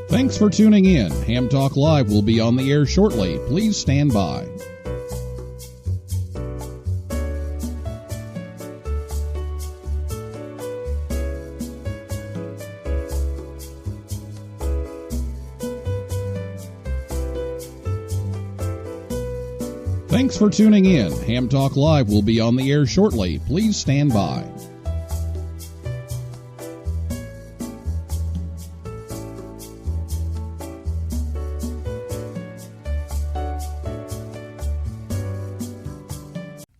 Thanks for tuning in. Ham Talk Live will be on the air shortly. Please stand by. Thanks for tuning in. Ham Talk Live will be on the air shortly. Please stand by.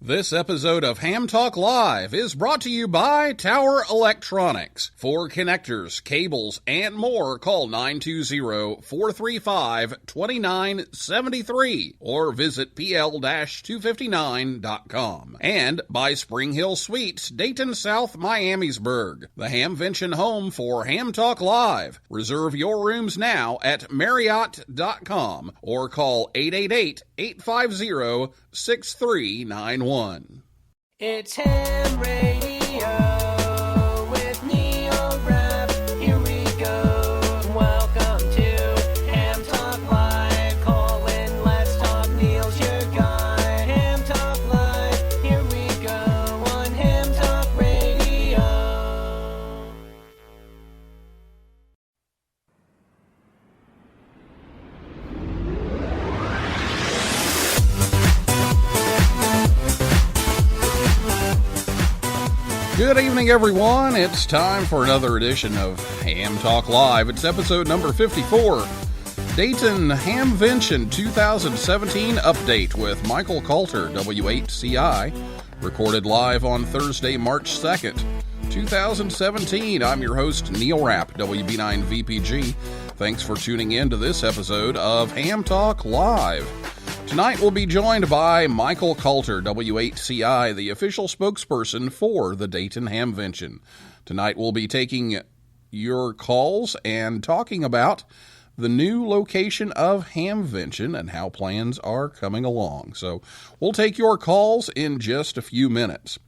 This episode of Ham Talk Live is brought to you by Tower Electronics. For connectors, cables, and more, call 920-435-2973 or visit pl-259.com. And by Spring Hill Suites, Dayton, South Miamisburg, the Hamvention home for Ham Talk Live. Reserve your rooms now at Marriott.com or call 888-850-6391. It's Ham Radio with Neil Rapp. Here we go. Welcome to Ham Talk Live. Call in, let's talk. Neil's your guy. Ham Talk Live. Here we go on Ham Talk Radio. Good evening, everyone. It's time for another edition of Ham Talk Live. It's episode number 54, Dayton Hamvention 2017 update with Michael Kalter, W8CI, recorded live on Thursday, March 2nd, 2017. I'm your host, Neil Rapp, WB9VPG. Thanks for tuning in to this episode of Ham Talk Live. Tonight we'll be joined by Michael Kalter, W8CI, the official spokesperson for the Dayton Hamvention. Tonight we'll be taking your calls and talking about the new location of Hamvention and how plans are coming along. So we'll take your calls in just a few minutes.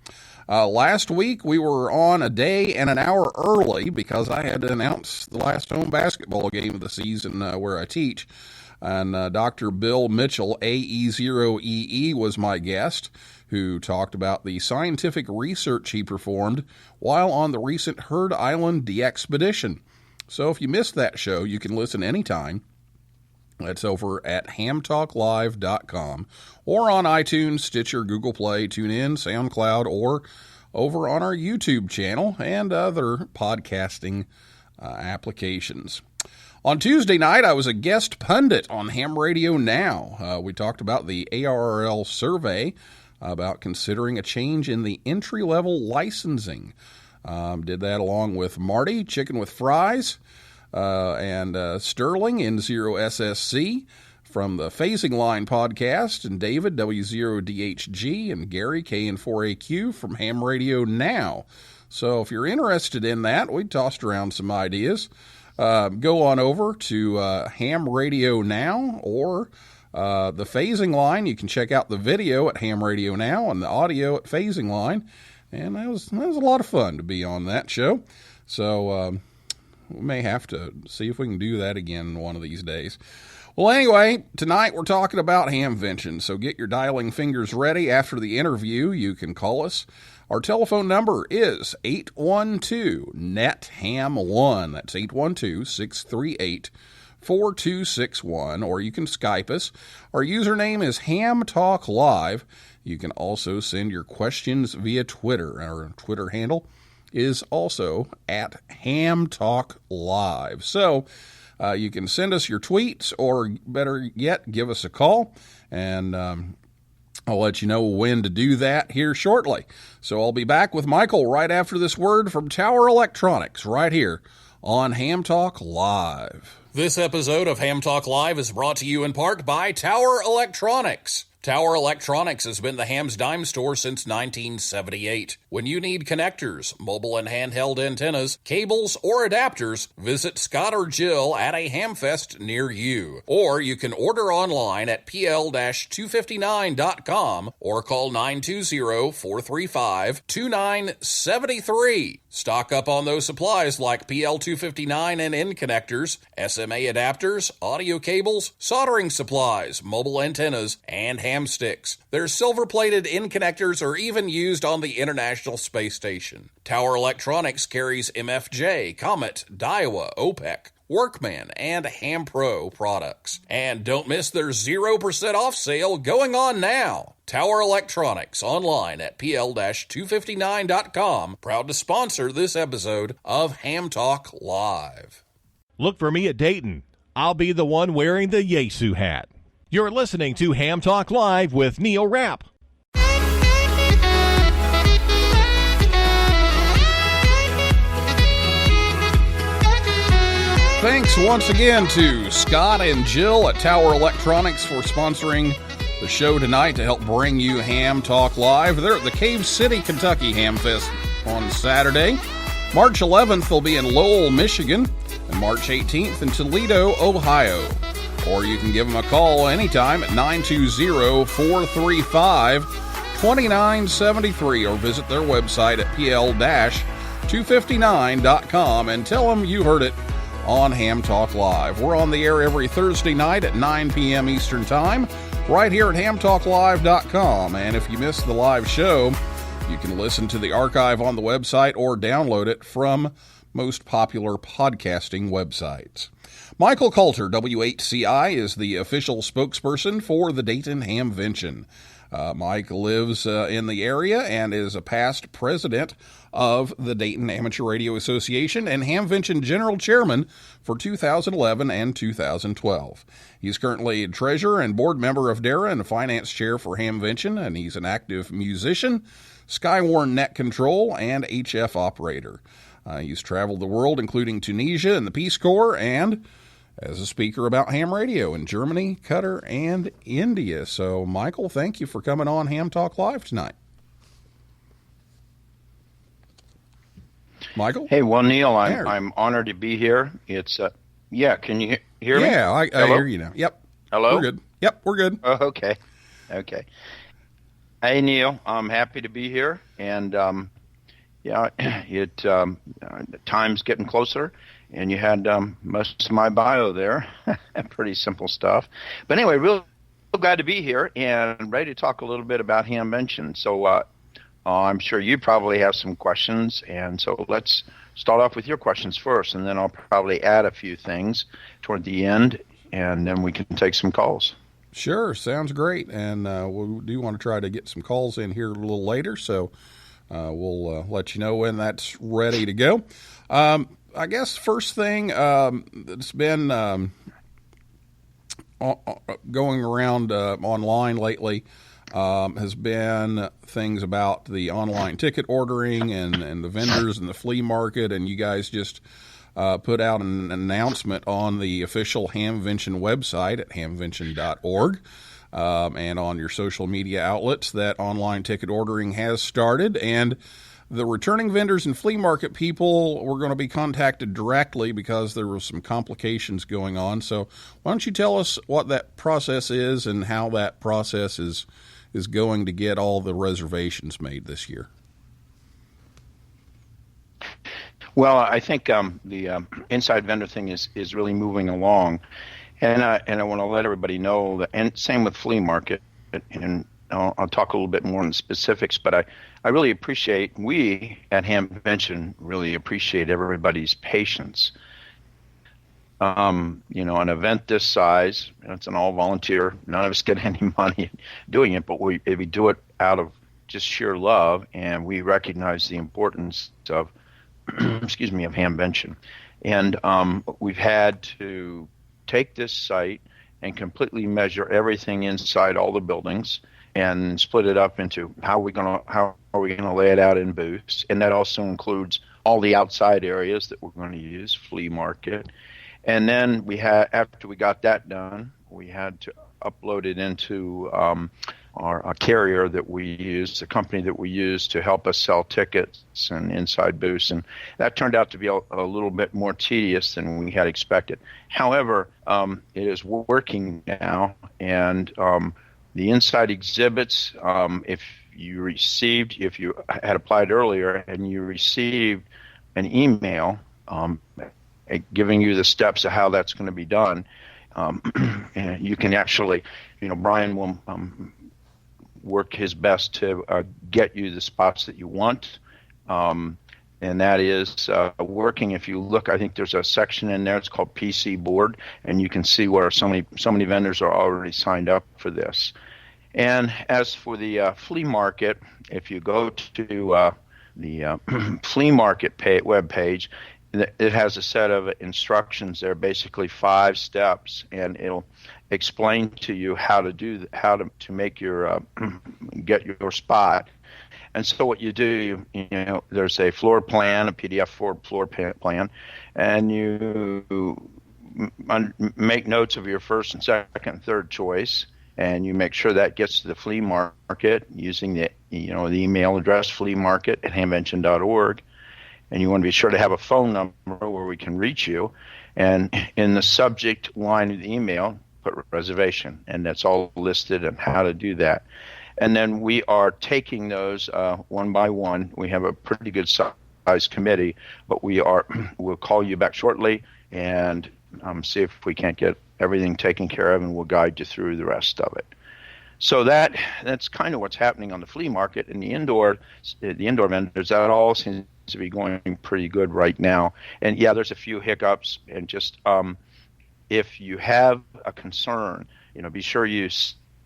Last week we were on a day and an hour early because I had to announce the last home basketball game of the season where I teach. And Dr. Bill Mitchell, AE0EE, was my guest, who talked about the scientific research he performed while on the recent Heard Island de-expedition. So if you missed that show, you can listen anytime. That's over at hamtalklive.com or on iTunes, Stitcher, Google Play, TuneIn, SoundCloud, or over on our YouTube channel and other podcasting applications. On Tuesday night, I was a guest pundit on Ham Radio Now. We talked about the ARRL survey about considering a change in the entry-level licensing. Did that along with Marty, Chicken with Fries, and Sterling, N0SSC, from the Phasing Line podcast, and David, W0DHG, and Gary, KN4AQ, from Ham Radio Now. So if you're interested in that, we tossed around some ideas. Go on over to Ham Radio Now or the Phasing Line. You can check out the video at Ham Radio Now and the audio at Phasing Line. And that was a lot of fun to be on that show. So we may have to see if we can do that again one of these days. Well, anyway, tonight we're talking about Hamvention. So get your dialing fingers ready. After the interview, you can call us. Our telephone number is 812-NET-HAM1. That's 812-638-4261. Or you can Skype us. Our username is Ham Talk Live. You can also send your questions via Twitter. Our Twitter handle is also at Ham Talk Live. So you can send us your tweets, or better yet, give us a call, and I'll let you know when to do that here shortly. So I'll be back with Michael right after this word from Tower Electronics right here on Ham Talk Live. This episode of Ham Talk Live is brought to you in part by Tower Electronics. Tower Electronics has been the Ham's Dime store since 1978. When you need connectors, mobile and handheld antennas, cables, or adapters, visit Scott or Jill at a Hamfest near you. Or you can order online at pl-259.com or call 920-435-2973. Stock up on those supplies like PL259 and N connectors, SMA adapters, audio cables, soldering supplies, mobile antennas, and ham sticks. Their silver-plated N connectors are even used on the International Space Station. Tower Electronics carries MFJ, Comet, Daiwa, OPEC, Workman, and Ham Pro products. And don't miss their 0% off sale going on now. Tower Electronics, online at pl-259.com. Proud to sponsor this episode of Ham Talk Live. Look for me at Dayton. I'll be the one wearing the Yesu hat. You're listening to Ham Talk Live with Neil Rapp. Thanks once again to Scott and Jill at Tower Electronics for sponsoring the show tonight to help bring you Ham Talk Live. They're at the Cave City, Kentucky Ham Fest on Saturday. March 11th, they'll be in Lowell, Michigan, and March 18th in Toledo, Ohio. Or you can give them a call anytime at 920-435-2973 or visit their website at pl-259.com and tell them you heard it on Ham Talk Live. We're on the air every Thursday night at 9 p.m. Eastern Time, right here at hamtalklive.com. And if you missed the live show, you can listen to the archive on the website or download it from most popular podcasting websites. Michael Kalter, W8CI, is the official spokesperson for the Dayton Hamvention. Mike lives in the area and is a past president of the Dayton Amateur Radio Association and Hamvention General Chairman for 2011 and 2012. He's currently treasurer and board member of DARA and a finance chair for Hamvention, and he's an active musician, Skywarn net control, and HF operator. He's traveled the world, including Tunisia and the Peace Corps, and as a speaker about ham radio in Germany, Qatar, and India. So, Michael, thank you for coming on Ham Talk Live tonight. Michael? Hey, well, Neil, I'm honored to be here. It's, can you hear me? Yeah, I hear you now. Yep. Hello? We're good. Yep, we're good. Oh, okay. Hey, Neil, I'm happy to be here. And, time's getting closer. And you had most of my bio there. Pretty simple stuff. But anyway, real glad to be here and ready to talk a little bit about Hamvention. So I'm sure you probably have some questions. And so let's start off with your questions first. And then I'll probably add a few things toward the end. And then we can take some calls. Sure. Sounds great. And we do want to try to get some calls in here a little later. So we'll let you know when that's ready to go. I guess first thing that's been going around online lately has been things about the online ticket ordering and the vendors and the flea market, and you guys just put out an announcement on the official Hamvention website at hamvention.org and on your social media outlets that online ticket ordering has started, and the returning vendors and flea market people were going to be contacted directly because there were some complications going on. So why don't you tell us what that process is and how that process is going to get all the reservations made this year? Well, I think the inside vendor thing is really moving along. And I want to let everybody know that, and same with flea market, and I'll talk a little bit more in specifics, but I really appreciate, we at Hamvention really appreciate everybody's patience. An event this size, it's an all volunteer, none of us get any money doing it, but we do it out of just sheer love, and we recognize the importance of, of Hamvention. And we've had to take this site and completely measure everything inside all the buildings and split it up into how are we gonna lay it out in booths, and that also includes all the outside areas that we're going to use, flea market. And then after we got that done, we had to upload it into our carrier that we use, the company that we use to help us sell tickets and inside booths, and that turned out to be a little bit more tedious than we had expected. However, it is working now, and the inside exhibits, if you had applied earlier and you received an email giving you the steps of how that's going to be done, and you can actually, Brian will work his best to get you the spots that you want. And that is working. If you look, I think there's a section in there. It's called PC Board, and you can see where so many vendors are already signed up for this. And as for the flea market, if you go to the flea market web page, it has a set of instructions there, basically 5 steps, and it'll explain to you how to make your get your spot. And so what you do, there's a floor plan, a PDF floor plan, and you make notes of your first and second and third choice, and you make sure that gets to the flea market using the email address fleamarket@hamvention.org. And you want to be sure to have a phone number where we can reach you. And in the subject line of the email, put reservation. And that's all listed and how to do that. And then we are taking those one by one. We have a pretty good size committee, but we'll call you back shortly and see if we can't get everything taken care of, and we'll guide you through the rest of it. So that's kind of what's happening on the flea market. And the indoor vendors, that all seems to be going pretty good right now. And yeah, there's a few hiccups, and just if you have a concern, be sure you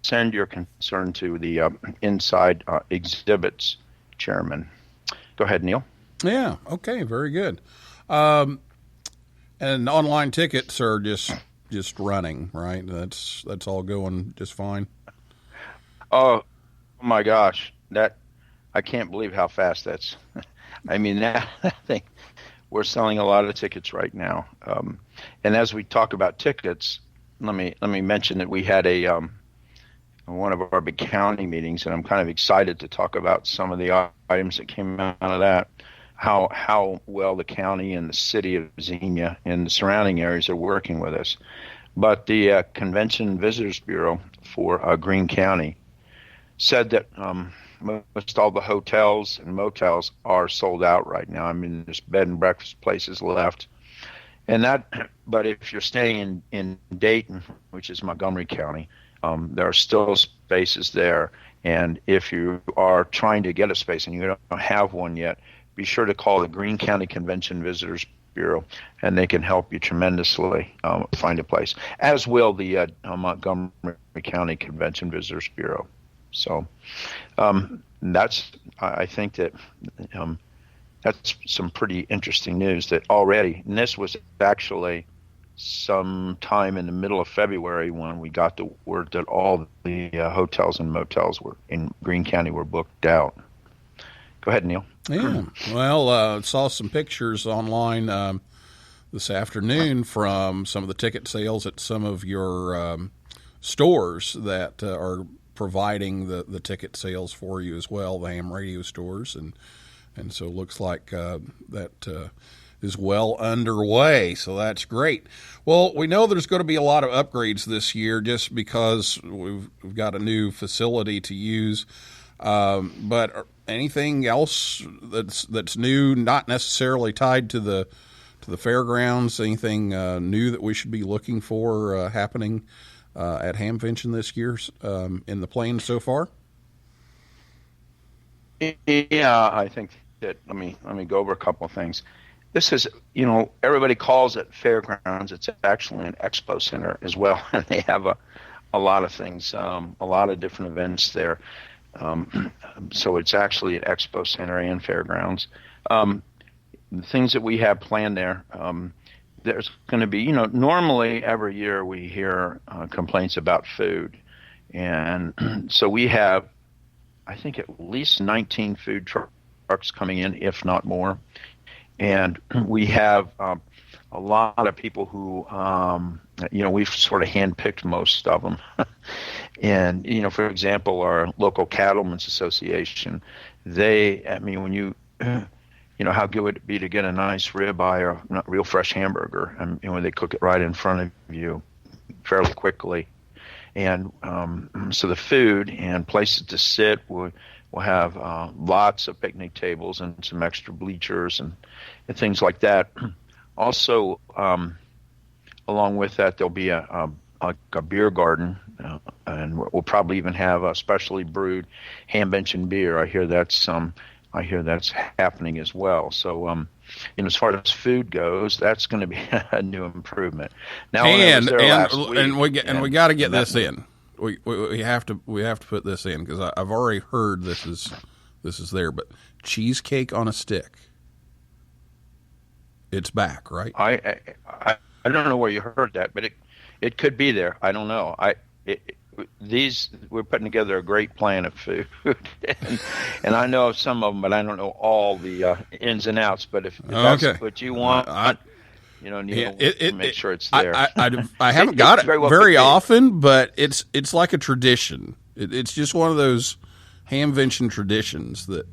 send your concern to the inside exhibits chairman. Go ahead, Neil. Yeah. Okay. Very good. And online tickets are just running, right? That's all going just fine. Oh my gosh, I can't believe how fast that's. I mean, that thing, we're selling a lot of tickets right now. And as we talk about tickets, let me mention that we had one of our big county meetings, and I'm kind of excited to talk about some of the items that came out of that. How well the county and the city of Xenia and the surrounding areas are working with us. But the Convention and Visitors Bureau for Greene County said that most all the hotels and motels are sold out right now. I mean, there's bed and breakfast places left. But if you're staying in Dayton, which is Montgomery County, there are still spaces there. And if you are trying to get a space and you don't have one yet, be sure to call the Greene County Convention Visitors Bureau, and they can help you tremendously find a place, as will the Montgomery County Convention Visitors Bureau. So I think that that's some pretty interesting news that already, and this was actually sometime in the middle of February when we got the word that all the hotels and motels were in Greene County were booked out. Go ahead, Neil. Yeah. Well, saw some pictures online this afternoon from some of the ticket sales at some of your stores that are providing the ticket sales for you as well, the ham radio stores, and so it looks like that is well underway, so that's great. Well, we know there's going to be a lot of upgrades this year just because we've got a new facility to use, but anything else that's new, not necessarily tied to the fairgrounds, anything new that we should be looking for happening at Hamvention this year in the plans so far? Yeah, I think that let me go over a couple of things. This is, everybody calls it fairgrounds. It's actually an expo center as well, and they have a lot of things, a lot of different events there. So it's actually an expo center and fairgrounds. The things that we have planned there, there's going to be, normally every year we hear complaints about food. And so we have, I think, at least 19 food trucks coming in, if not more. And we have a lot of people who we've sort of handpicked most of them. And, for example, our local cattlemen's association, when you, how good would it be to get a nice ribeye or a real fresh hamburger? And, when they cook it right in front of you fairly quickly. And so the food and places to sit, we'll have lots of picnic tables and some extra bleachers and things like that. Also, along with that, there'll be a beer garden, and we'll probably even have a specially brewed Hamvention beer. I hear that's happening as well. So, as far as food goes, that's going to be a new improvement. Now, we got to get this in. We have to put this in because I've already heard this is there. But cheesecake on a stick, it's back, right? I don't know where you heard that, but it could be there. I don't know. We're putting together a great plan of food, and I know some of them, but I don't know all the ins and outs. But if that's what you want, Neil, make sure it's there. I haven't got it very often, but it's like a tradition. It's just one of those Hamvention traditions that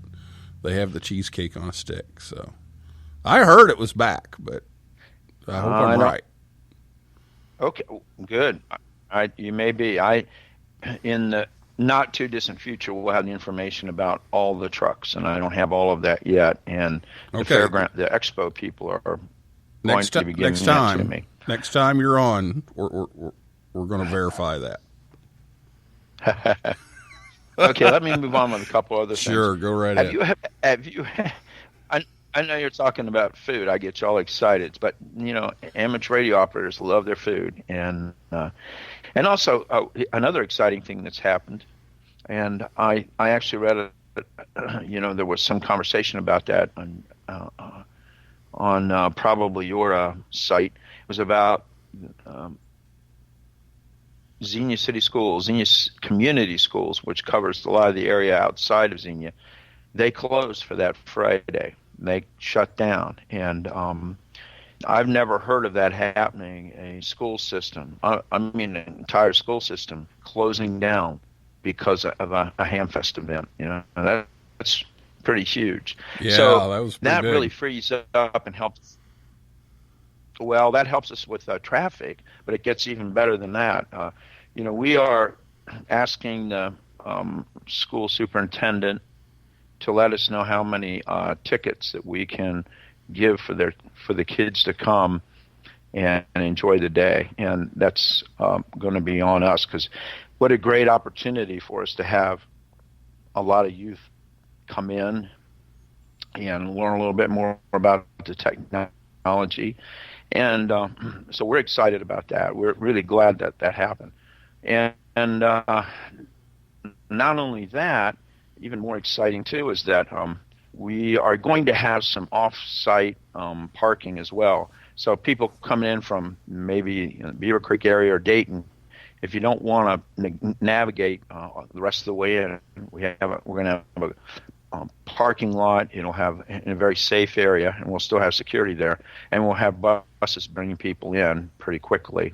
they have the cheesecake on a stick. So I heard it was back, but I hope I'm right. Okay, good. You may be. In the not too distant future, we'll have the information about all the trucks, and I don't have all of that yet. And the expo people are going to be giving that to me. Next time you're on, we're going to verify that. Okay, let me move on with a couple other things. Sure, go right ahead. Have you? I know you're talking about food. I get you all excited, but amateur radio operators love their food, and also another exciting thing that's happened, and I actually read there was some conversation about that on probably your site. It was about Xenia City Schools, Xenia Community Schools, which covers a lot of the area outside of Xenia. They closed for that Friday. They shut down, and I've never heard of that happening. A school system, an entire school system closing down because of a Hamfest event. That's pretty huge. Yeah, so that really frees up and helps. Well, that helps us with traffic, but it gets even better than that. We are asking the school superintendent to let us know how many tickets that we can give for the kids to come and enjoy the day, and that's going to be on us, because what a great opportunity for us to have a lot of youth come in and learn a little bit more about the technology, and so we're excited about that. We're really glad that happened, and not only that. Even more exciting, too, is that we are going to have some off-site parking as well. So people coming in from maybe Beaver Creek area or Dayton, if you don't want to navigate the rest of the way in, we're going to have a parking lot. It'll have in a very safe area, and we'll still have security there. And we'll have buses bringing people in pretty quickly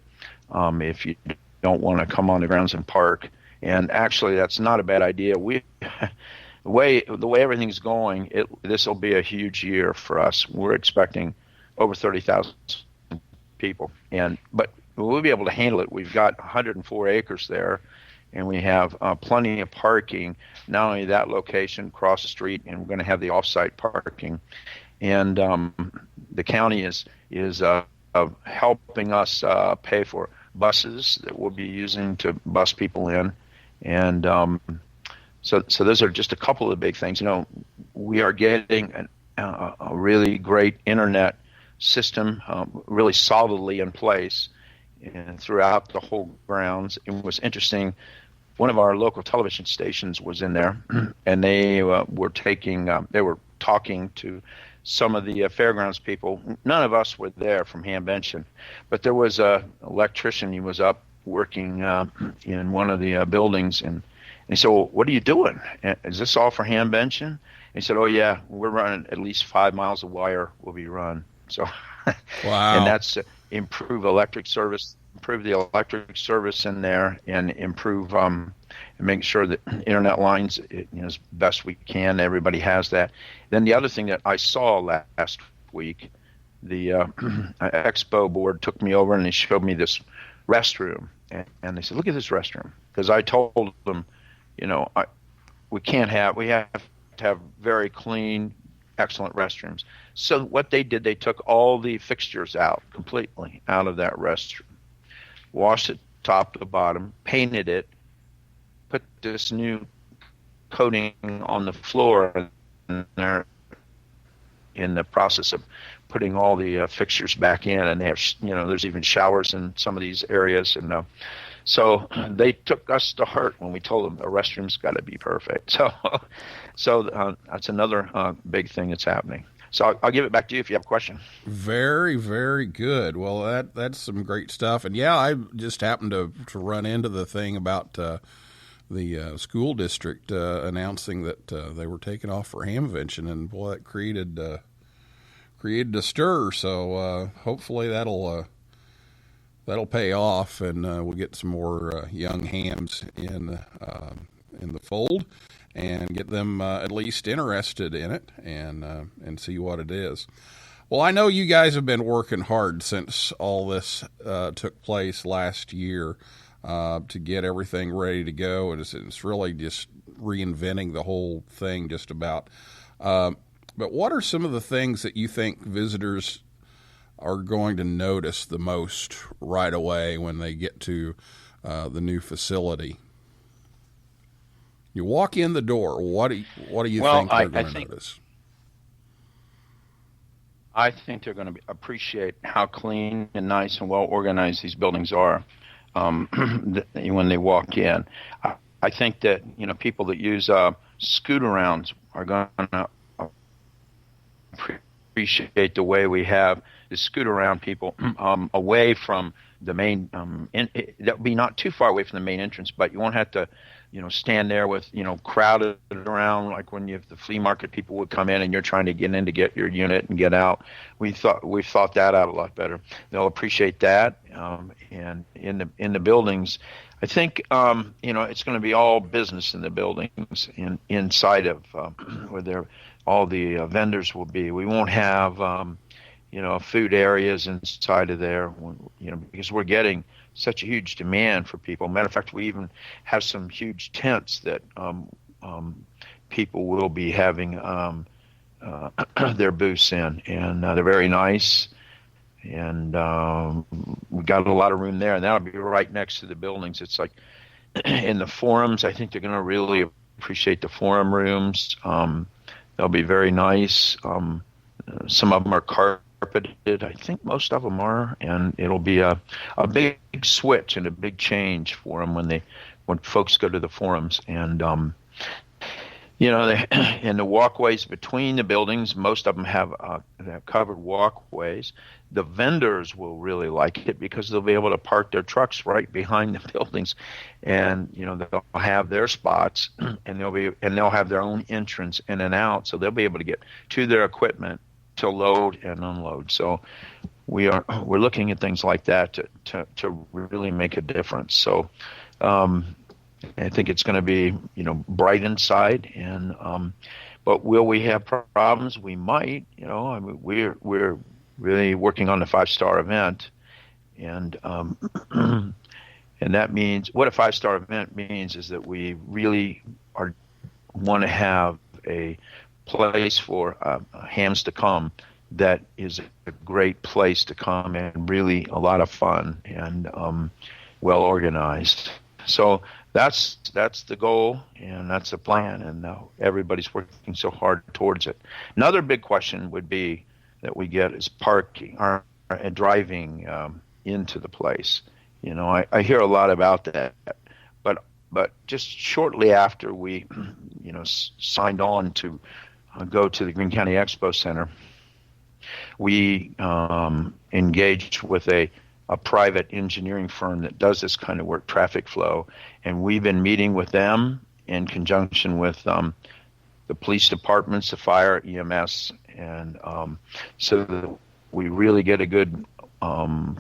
if you don't want to come on the grounds and park. And actually, that's not a bad idea. The way everything's going, this will be a huge year for us. We're expecting over 30,000 people, but we'll be able to handle it. We've got 104 acres there, and we have plenty of parking. Not only that location, across the street, and we're going to have the off-site parking. And the county is helping us pay for buses that we'll be using to bus people in. And so those are just a couple of big things. We are getting a really great internet system really solidly in place and throughout the whole grounds. It was interesting. One of our local television stations was in there, and they were talking to some of the fairgrounds people. None of us were there from Hamvention, but there was an electrician. He was up working in one of the buildings, and he said, "Well, what are you doing? Is this all for Hamvention?" And he said, "Oh yeah, we're running at least 5 miles of wire will be run." So, wow. And that's to improve electric service improve the electric service in there and improve and make sure that internet lines, as best we can, everybody has that. Then the other thing that I saw last week, the expo board took me over and they showed me this restroom, and they said, "Look at this restroom," because I told them, we have to have very clean, excellent restrooms. So what they did, they took all the fixtures out completely out of that restroom, washed it top to bottom, painted it, put this new coating on the floor, and they're in the process of putting all the fixtures back in, and they have, there's even showers in some of these areas, and so they took us to heart when we told them the restroom's got to be perfect. So that's another big thing that's happening. So I'll give it back to you if you have a question. Very, very good. Well, that's some great stuff. And yeah, I just happened to run into the thing about the school district announcing that they were taking off for Hamvention, and boy, that created a stir. So hopefully that'll pay off, and we'll get some more young hams in the fold, and get them at least interested in it, and see what it is. Well, I know you guys have been working hard since all this took place last year to get everything ready to go, and it's really just reinventing the whole thing just about. But what are some of the things that you think visitors are going to notice the most right away when they get to the new facility? You walk in the door. What do you think they're going to notice? I think they're going to appreciate how clean and nice and well organized these buildings are when they walk in. I think that people that use scoot-arounds are going to appreciate the way we have to scoot around people away from the main. That would be not too far away from the main entrance, but you won't have to, stand there with crowded around like when you have the flea market. People would come in and you're trying to get in to get your unit and get out. We've thought that out a lot better. They'll appreciate that, and in the buildings. I think it's going to be all business in the buildings inside of where all the vendors will be. We won't have food areas inside of there, because we're getting such a huge demand for people. Matter of fact, we even have some huge tents that people will be having their booths in, and they're very nice. And we got a lot of room there, and that'll be right next to the buildings. It's like in the forums, I think they're going to really appreciate the forum rooms. They'll be very nice. Some of them are carpeted. I think most of them are, and it'll be a big switch and a big change for them when folks go to the forums. And in the walkways between the buildings, most of them have covered walkways. The vendors will really like it because they'll be able to park their trucks right behind the buildings, and they'll have their spots, and they'll have their own entrance in and out, so they'll be able to get to their equipment to load and unload. So we're looking at things like that to really make a difference. So I think it's going to be bright inside, and but will we have problems? We might. We're really working on the 5-star event, and and that means what a 5-star event means is that we really want to have a place for hams to come that is a great place to come and really a lot of fun and well organized. So that's the goal, and that's the plan, and everybody's working so hard towards it. Another big question would be that we get is parking or driving into the place. I hear a lot about that, but just shortly after we signed on to go to the Greene County Expo Center, we engaged with a private engineering firm that does this kind of work, traffic flow, and we've been meeting with them in conjunction with the police departments, the fire, EMS, and so that we really get a good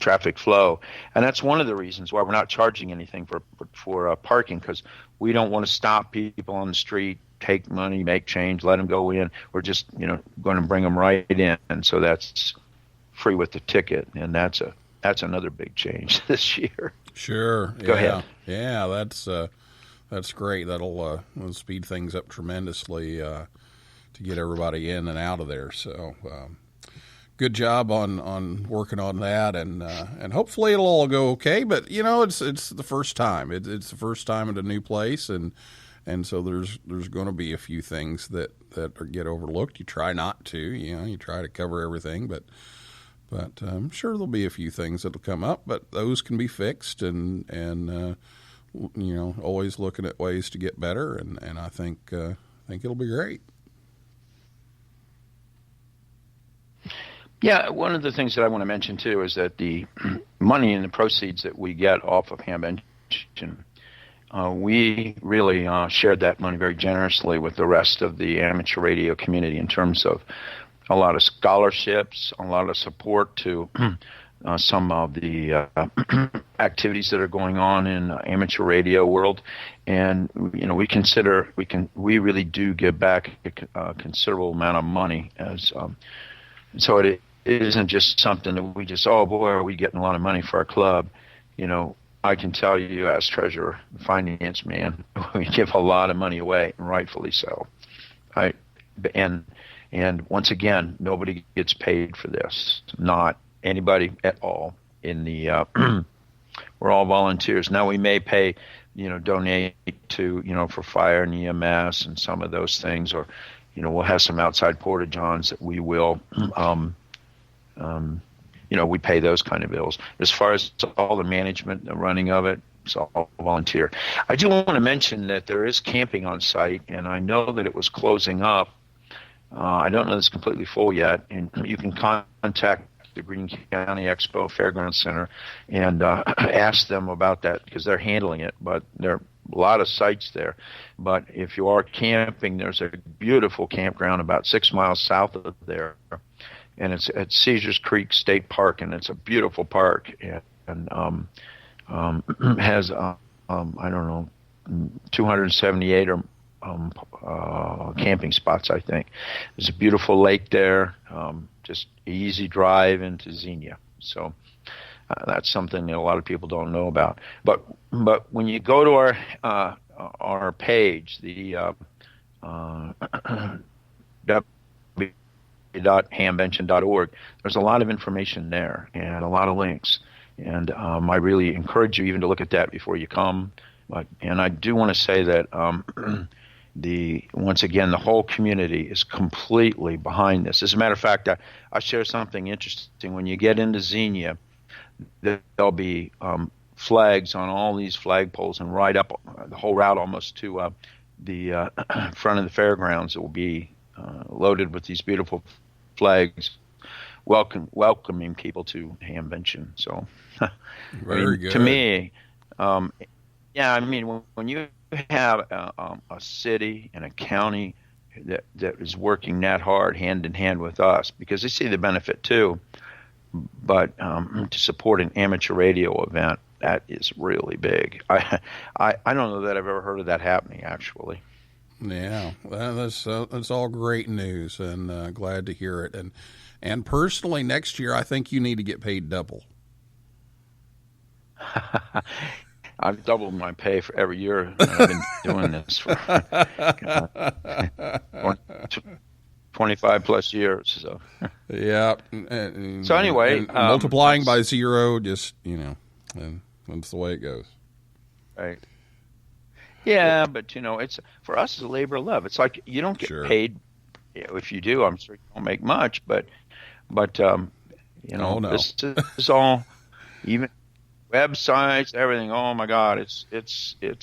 traffic flow, and that's one of the reasons why we're not charging anything for parking, because we don't want to stop people on the street, take money, make change, let them go in. We're just going to bring them right in, and so that's free with the ticket, and that's another big change this year. Sure. Go ahead. Yeah, that's great. That'll speed things up tremendously to get everybody in and out of there. So. Good job on working on that, and hopefully it'll all go okay. But it's the first time. It's the first time at a new place, and so there's going to be a few things that get overlooked. You try not to, you try to cover everything, but I'm sure there'll be a few things that'll come up. But those can be fixed, and always looking at ways to get better, and I think it'll be great. Yeah, one of the things that I want to mention, too, is that the money and the proceeds that we get off of Hamvention, we really shared that money very generously with the rest of the amateur radio community in terms of a lot of scholarships, a lot of support to some of the activities that are going on in the amateur radio world. And, we really do give back a considerable amount of money as so it isn't just something that we just, oh boy, are we getting a lot of money for our club. I can tell you as treasurer, finance man, we give a lot of money away, and rightfully so. And once again, nobody gets paid for this, not anybody at all. We're all volunteers. Now we may pay, donate to, for fire and EMS and some of those things, or we'll have some outside porta-johns that we will, we pay those kind of bills. As far as all the management, the running of it, it's all volunteer. I do want to mention that there is camping on site, and I know that it was closing up. I don't know that it's completely full yet, and you can contact the Greene County Expo Fairgrounds Center and ask them about that, because they're handling it, but there are a lot of sites there. But if you are camping, there's a beautiful campground about 6 miles south of there, and it's at Caesars Creek State Park, and it's a beautiful park, and has I don't know, 278 or camping spots, I think. There's a beautiful lake there, just easy drive into Xenia. So that's something that a lot of people don't know about. But when you go to our page, the w8CI.hamvention.org, there's a lot of information there and a lot of links. And I really encourage you even to look at that before you come. And I do want to say that once again, the whole community is completely behind this. As a matter of fact, I share something interesting. When you get into Xenia, there'll be flags on all these flagpoles, and right up the whole route almost to the front of the fairgrounds, it will be loaded with these beautiful flags welcoming people to Hamvention. So Very good. To me, when you have a city and a county that is working that hard hand in hand with us, because they see the benefit too, but to support an amateur radio event, that is really big. I don't know that I've ever heard of that happening, actually. Yeah, that's all great news, and glad to hear it. And personally, next year, I think you need to get paid double. I've doubled my pay for every year I've been doing this for 25 plus years. So yeah. So anyway, multiplying by zero, just and that's the way it goes. Right. Yeah, but it's for us, it's a labor of love. It's like you don't get paid. If you do, I'm sure you don't make much, but no. This is all, even websites, everything. Oh my God, it's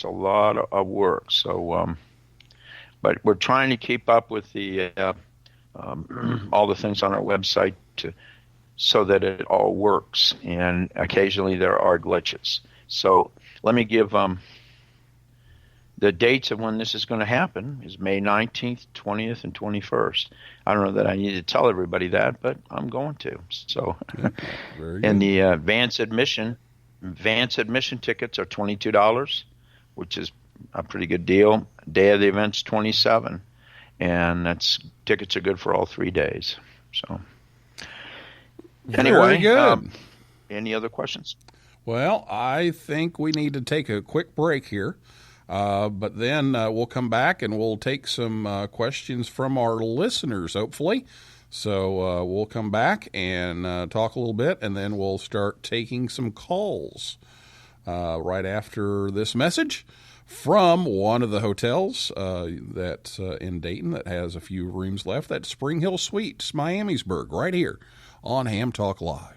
a lot of work. So, but we're trying to keep up with the all the things on our website so that it all works. And occasionally there are glitches. So let me give The dates of when this is going to happen is May 19th, 20th, and 21st. I don't know that I need to tell everybody that, but I'm going to. So, Very and good. the advance admission tickets are $22, which is a pretty good deal. Day of the event's $27, and tickets are good for all 3 days. So, anyway, Very good. Any other questions? Well, I think we need to take a quick break here. But then we'll come back and we'll take some questions from our listeners, hopefully. So we'll come back and talk a little bit, and then we'll start taking some calls right after this message from one of the hotels that's in Dayton that has a few rooms left. That's Spring Hill Suites, Miamisburg, right here on Ham Talk Live.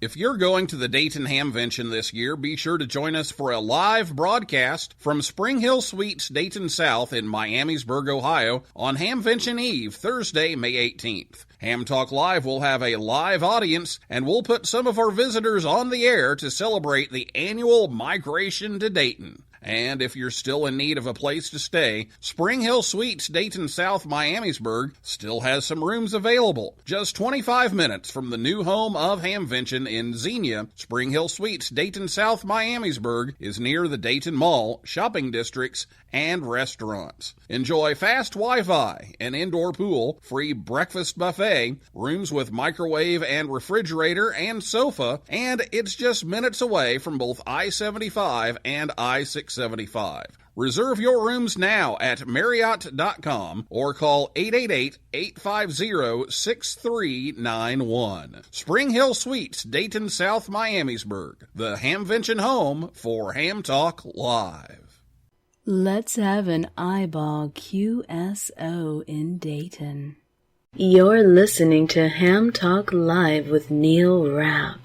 If you're going to the Dayton Hamvention this year, be sure to join us for a live broadcast from Spring Hill Suites, Dayton South in Miamisburg, Ohio on Hamvention Eve, Thursday, May 18th. Ham Talk Live will have a live audience, and we'll put some of our visitors on the air to celebrate the annual migration to Dayton. And if you're still in need of a place to stay, Spring Hill Suites, Dayton South, Miamisburg still has some rooms available. Just 25 minutes from the new home of Hamvention in Xenia, Spring Hill Suites, Dayton South, Miamisburg is near the Dayton Mall, shopping districts, and restaurants. Enjoy fast Wi-Fi, an indoor pool, free breakfast buffet, rooms with microwave and refrigerator and sofa, and it's just minutes away from both I-75 and I-675. Reserve your rooms now at Marriott.com or call 888-850-6391. Spring Hill Suites, Dayton South, Miamisburg, the Hamvention home for Ham Talk Live. Let's have an eyeball QSO in Dayton. You're listening to Ham Talk Live with Neil Rapp.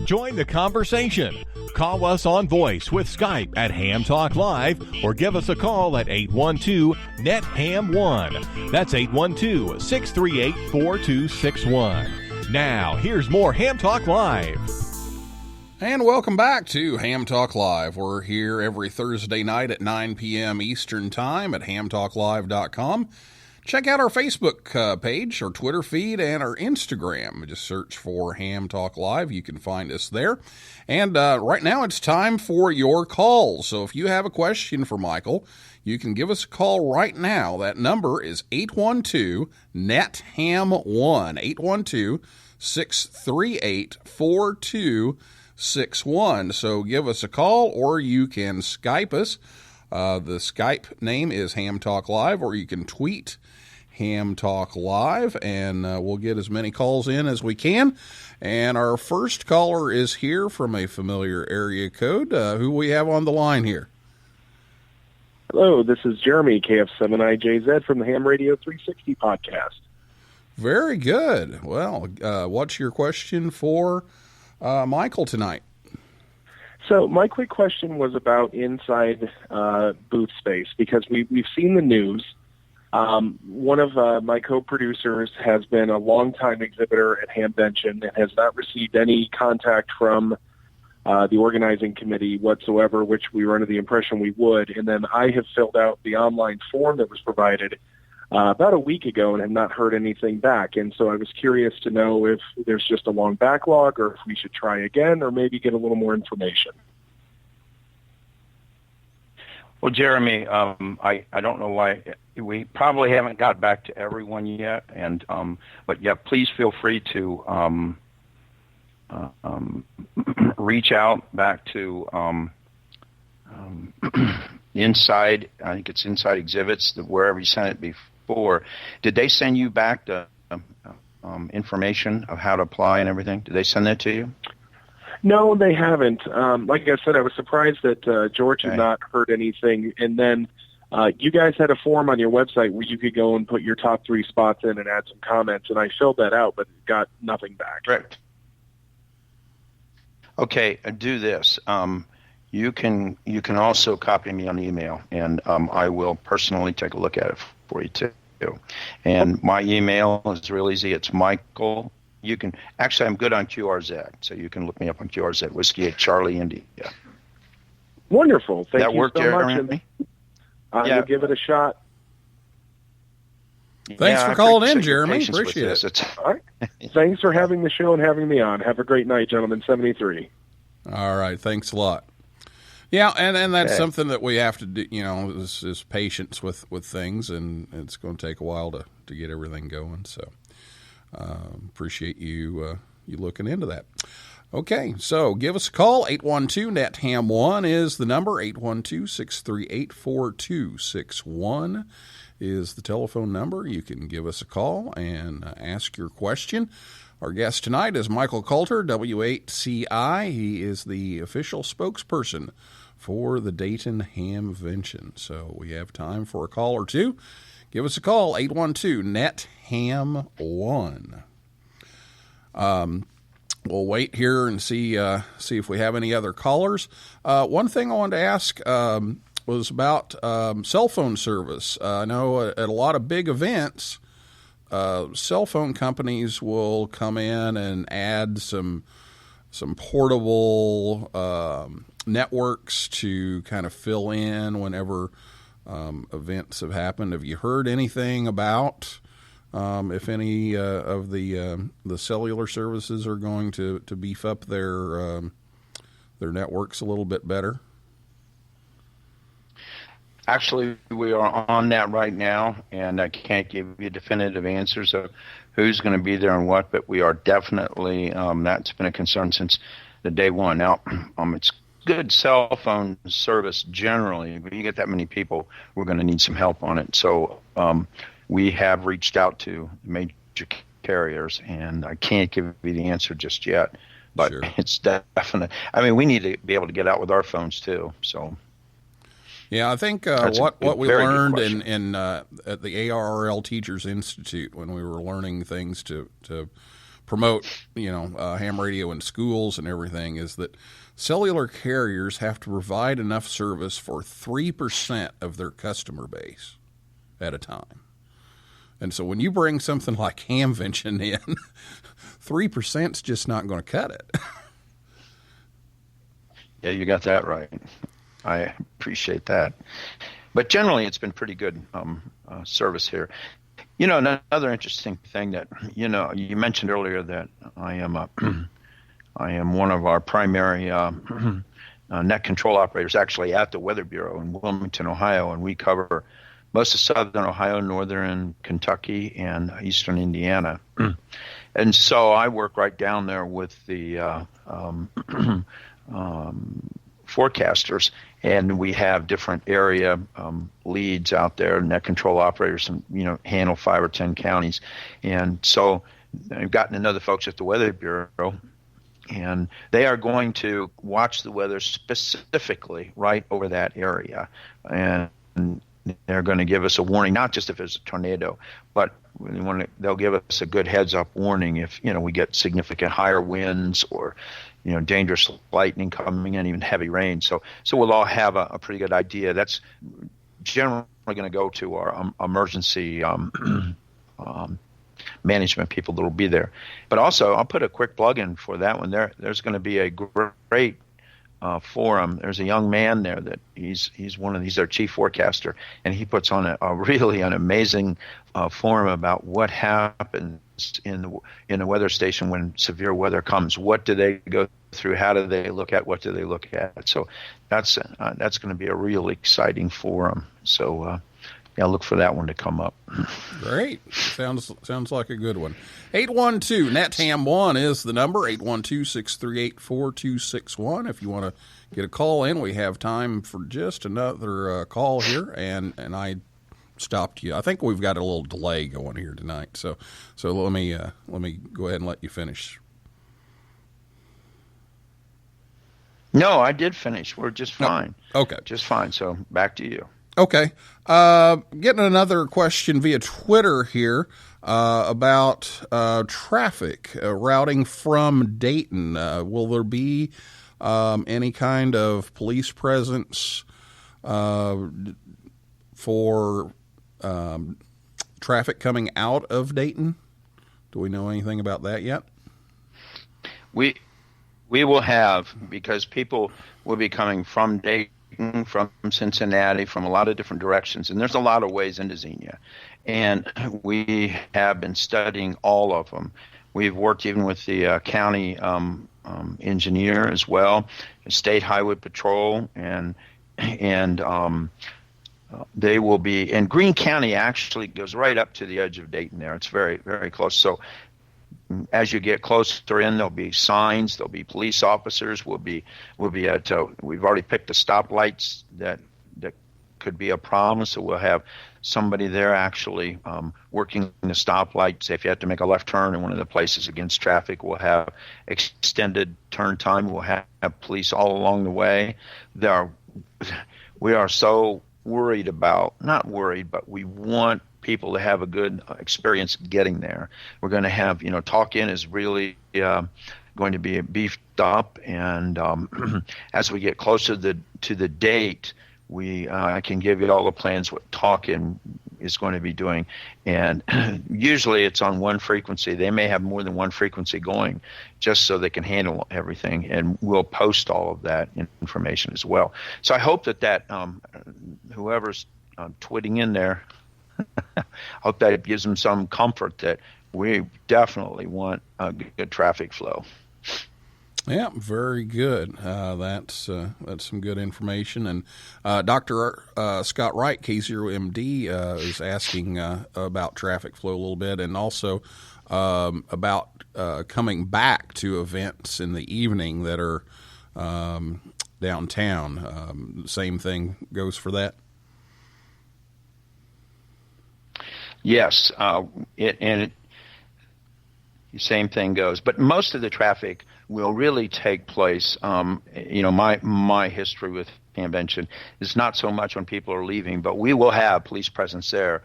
Join the conversation. Call us on voice with Skype at Ham Talk Live or give us a call at 812-NET-HAM1. That's 812-638-4261. Now, here's more Ham Talk Live. And welcome back to Ham Talk Live. We're here every Thursday night at 9 p.m. Eastern Time at hamtalklive.com. Check out our Facebook page, our Twitter feed, and our Instagram. Just search for Ham Talk Live. You can find us there. And right now it's time for your calls. So if you have a question for Michael, you can give us a call right now. That number is 812-NET-HAM1, 812-638-4261. So give us a call, or you can Skype us. The Skype name is Ham Talk Live, or you can tweet Ham Talk Live, and we'll get as many calls in as we can. And our first caller is here from a familiar area code. Who we have on the line here? Hello, this is Jeremy, KF7IJZ from the Ham Radio 360 podcast. Very good. Well, what's your question for Michael tonight? So my quick question was about inside booth space, because we've seen the news. One of my co-producers has been a longtime exhibitor at Hamvention and has not received any contact from the organizing committee whatsoever, which we were under the impression we would. And then I have filled out the online form that was provided about a week ago and have not heard anything back. And so I was curious to know if there's just a long backlog, or if we should try again, or maybe get a little more information. Well, Jeremy, I don't know why we probably haven't got back to everyone yet, and but yeah, please feel free to reach out back to Inside. I think it's Inside Exhibits, wherever you sent it before. Did they send you back the information of how to apply and everything? Did they send that to you? No, they haven't. Like I said, I was surprised that George had not heard anything. And then you guys had a form on your website where you could go and put your top 3 spots in and add some comments, and I filled that out, but got nothing back. Correct. Okay, do this. You can also copy me on email, and I will personally take a look at it for you too. And my email is real easy. It's Michael. You can actually, I'm good on QRZ, so you can look me up on QRZ, Whiskey at Charlie India. Wonderful. Thank That you work, so much. Jeremy? And I Yeah. will give it a shot. Thanks for I calling in, appreciate your Jeremy. patience with Appreciate this. it. All right. Thanks for having the show and having me on. Have a great night, gentlemen. 73. All right. Thanks a lot. Yeah, and that's Okay. something that we have to do, is patience with things, and it's going to take a while to get everything going. So appreciate you looking into that. Okay, so give us a call. 812-NET-HAM1 is the number. 812-638-4261 is the telephone number. You can give us a call and ask your question. Our guest tonight is Michael Kalter, W8CI. He is the official spokesperson for the Dayton Hamvention. So we have time for a call or two. Give us a call, 812-NET-HAM1. We'll wait here and see if we have any other callers. One thing I wanted to ask was about cell phone service. I know at a lot of big events, cell phone companies will come in and add some portable networks to kind of fill in whenever events have happened. Have you heard anything about if any of the cellular services are going to beef up their networks a little bit better? Actually, we are on that right now, and I can't give you definitive answers of who's going to be there and what, but we are definitely, that's been a concern since the day one. Now, it's good cell phone service generally, but you get that many people, we're going to need some help on it. So we have reached out to major carriers, and I can't give you the answer just yet, but Sure. It's definite. I mean, we need to be able to get out with our phones too, so. Yeah, I think That's a what good- we very good learned question. at the ARRL Teachers Institute when we were learning things to promote, ham radio in schools and everything is that cellular carriers have to provide enough service for 3% of their customer base at a time. And so when you bring something like Hamvention in, 3% is just not going to cut it. Yeah, you got that right. I appreciate that. But generally, it's been pretty good service here. Another interesting thing that, you mentioned earlier that I am one of our primary net control operators actually at the Weather Bureau in Wilmington, Ohio, and we cover most of southern Ohio, northern Kentucky, and eastern Indiana. And so I work right down there with the forecasters, and we have different area leads out there, net control operators, and handle 5 or 10 counties. And so I've gotten to know the folks at the Weather Bureau, and they are going to watch the weather specifically right over that area, and they're going to give us a warning, not just if it's a tornado, but they'll give us a good heads-up warning if we get significant higher winds or dangerous lightning coming in, even heavy rain. So we'll all have a pretty good idea. That's generally going to go to our emergency management people that will be there. But also, I'll put a quick plug in for that one. There's going to be a great forum. There's a young man there that he's our chief forecaster, and he puts on an amazing forum about what happens in the weather station when severe weather comes. What do they go through? How do they look at? What do they look at? So that's going to be a really exciting forum. So look for that one to come up. Great. Sounds like a good one. 812-NET-HAM1 is the number, 812-638-4261. If you want to get a call in, we have time for just another call here, and I stopped you. I think we've got a little delay going here tonight, so let me go ahead and let you finish. No, I did finish. We're just fine. Oh, okay. Just fine. So back to you. Okay. Getting another question via Twitter here about traffic routing from Dayton. Will there be any kind of police presence for traffic coming out of Dayton? Do we know anything about that yet? We will have, because people will be coming from Dayton Dayton, from Cincinnati, from a lot of different directions, and there's a lot of ways into Xenia. And we have been studying all of them. We've worked even with the county engineer as well, State Highway Patrol, and they will be. And Greene County actually goes right up to the edge of Dayton. There, it's very, very close. So as you get closer in, there'll be signs, there'll be police officers. We'll be at. We've already picked the stoplights that could be a problem, so we'll have somebody there actually working the stoplight. Say if you have to make a left turn in one of the places against traffic, we'll have extended turn time. We'll have police all along the way. We are so worried about, not worried, but we want people to have a good experience getting there. We're going to have, talk-in is really going to be beefed up, and as we get closer to the date, I can give you all the plans what talk-in is going to be doing, and usually it's on one frequency. They may have more than one frequency going, just so they can handle everything, and we'll post all of that information as well. So I hope that whoever's twitting in there, I hope that it gives them some comfort that we definitely want a good traffic flow. Yeah, very good. That's some good information. And Dr. Scott Wright, K0MD, is asking about traffic flow a little bit, and also about coming back to events in the evening that are downtown. Same thing goes for that? Yes, the same thing goes. But most of the traffic will really take place. My history with Hamvention is not so much when people are leaving, but we will have police presence there,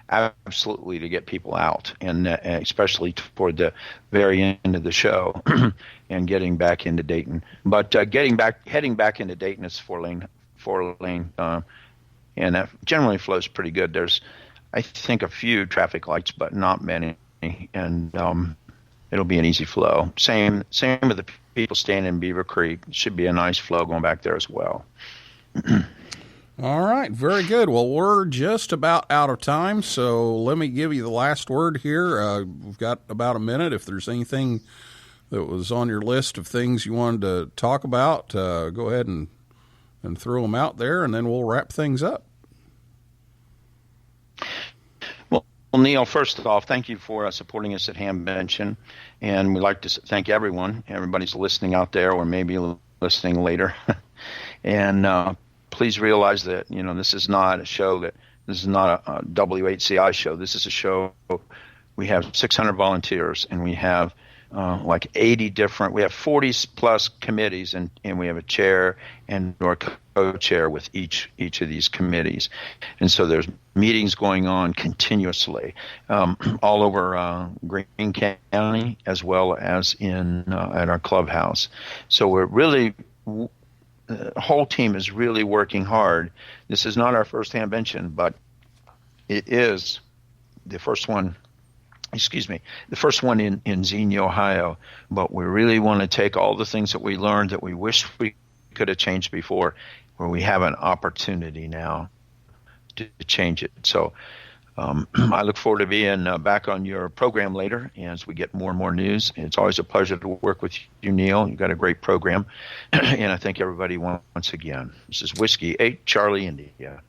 absolutely, to get people out, and especially toward the very end of the show, and getting back into Dayton. But heading back into Dayton is four lane, and that generally flows pretty good. There's, I think, a few traffic lights, but not many, and it'll be an easy flow. Same with the people staying in Beaver Creek. Should be a nice flow going back there as well. All right, very good. Well, we're just about out of time, so let me give you the last word here. We've got about a minute. If there's anything that was on your list of things you wanted to talk about, go ahead and throw them out there, and then we'll wrap things up. Well, Neil, first off, thank you for supporting us at Hamvention, and we'd like to thank everybody's listening out there, or maybe listening later. And please realize that this is not a W8CI show. This is a show. We have 600 volunteers, and we have like 80 different. We have 40 plus committees, and we have a chair and or co-chair with each of these committees, and so there's meetings going on continuously all over Greene County, as well as in at our clubhouse. So we're really, the whole team is really working hard. This is not our first Hamvention, but it is the first one. The first one in Xenia, Ohio. But we really want to take all the things that we learned that we wish we could have changed before, where we have an opportunity now to change it. So I look forward to being back on your program later as we get more and more news. It's always a pleasure to work with you, Neil. You've got a great program. And I thank everybody once again. This is Whiskey 8 Charlie India.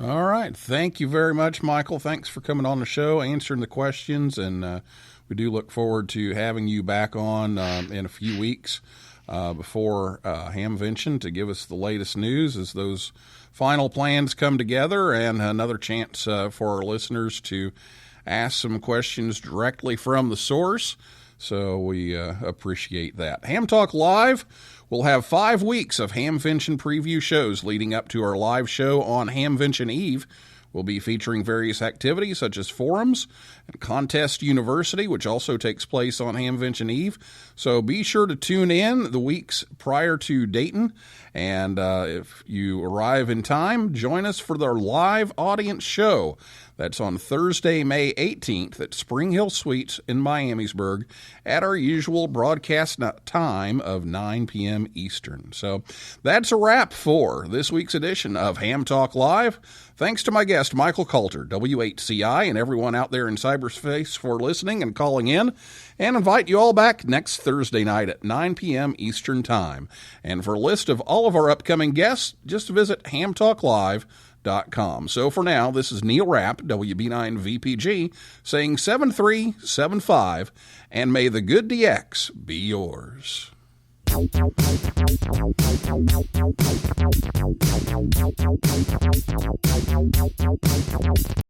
All right. Thank you very much, Michael. Thanks for coming on the show, answering the questions, and we do look forward to having you back on in a few weeks before Hamvention to give us the latest news as those final plans come together, and another chance for our listeners to ask some questions directly from the source. So we appreciate that. Ham Talk Live will have 5 weeks of Hamvention preview shows leading up to our live show on Hamvention Eve. We'll be featuring various activities such as forums and Contest University, which also takes place on Hamvention Eve. So be sure to tune in the weeks prior to Dayton. And if you arrive in time, join us for their live audience show. That's on Thursday, May 18th at Spring Hill Suites in Miamisburg at our usual broadcast time of 9 p.m. Eastern. So that's a wrap for this week's edition of Ham Talk Live. Thanks to my guest, Michael Kalter, W8CI, and everyone out there in cyberspace for listening and calling in, and invite you all back next Thursday night at 9 p.m. Eastern Time. And for a list of all of our upcoming guests, just visit hamtalklive.com. So for now, this is Neil Rapp, WB9VPG, saying 7375, and may the good DX be yours.